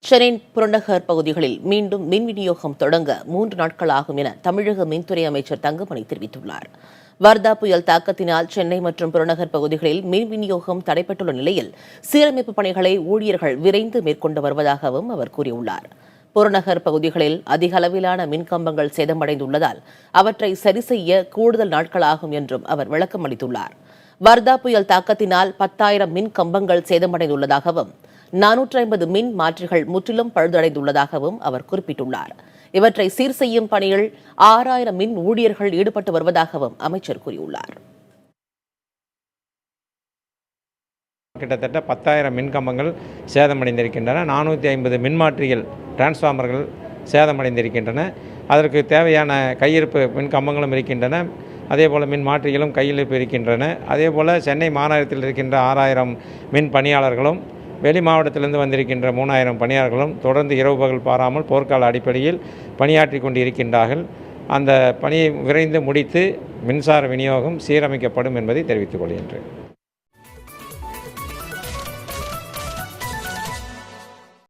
சென்னை புறநகர் பகுதிகளில் மீண்டும் மின் விநியோகம் தொடங்க 3 நாட்கள் ஆகும் என தமிழக மின்துறை அமைச்சர் தங்கமணி தெரிவித்துள்ளார். வர்தா புயல் தாக்கத்தினால் சென்னை மற்றும் புறநகர் பகுதிகளில் மின் விநியோகம் தடைப்பட்டுள்ள நிலையில் சீரமைப்பு பணிகளை ஊழியர்கள் விரைந்து மேற்கொண்டு வருவதாகவும் அவர் கூறியுள்ளார். புறநகர் பகுதிகளில் அதிக அளவிலான மின்கம்பங்கள் சேதமடைந்துள்ளதால் அவற்றை சரி செய்ய கூடுதல் நாட்கள் ஆகும் என்றும் அவர் விளக்கம் அளித்துள்ளார். வர்தா புயல் தாக்கத்தினால் 10,000 மின் கம்பங்கள் சேதமடைந்துள்ளதாகவும் 450 மின் மாற்றிகள் முற்றிலும் பழுதடைந்துள்ளதாகவும் அவர் குறிப்பிட்டுள்ளார். இவற்றை சீர் செய்யும் பணியில் 6,000 மின் ஊழியர்கள் ஈடுபட்டு வருவதாகவும் அமைச்சர் கூறியுள்ளார். கிட்டத்தட்ட 10,000 மின்கம்பங்கள் சேதமடைந்திருக்கின்றன. 450 மின்மாற்றிகள் டிரான்ஸ்ஃபார்மர்கள் சேதமடைந்திருக்கின்றன. அதற்கு தேவையான கையிருப்பு மின்கம்பங்களும் இருக்கின்றன. அதேபோல் மின் மாற்றிகளும் கையிருப்பு இருக்கின்றன. அதேபோல் சென்னை மாநகரத்தில் இருக்கின்ற 6,000 மின் பணியாளர்களும் வெளி மாவட்டத்திலிருந்து வந்திருக்கின்ற 3,000 பணியாளர்களும் தொடர்ந்து இரவு பகல் பாராமல் போர்க்கால அடிப்படையில் பணியாற்றி கொண்டு இருக்கின்றார்கள். அந்த பணியை விரைந்து முடித்து மின்சார விநியோகம் சீரமைக்கப்படும் என்பதை தெரிவித்துக் கொள்கின்றேன்.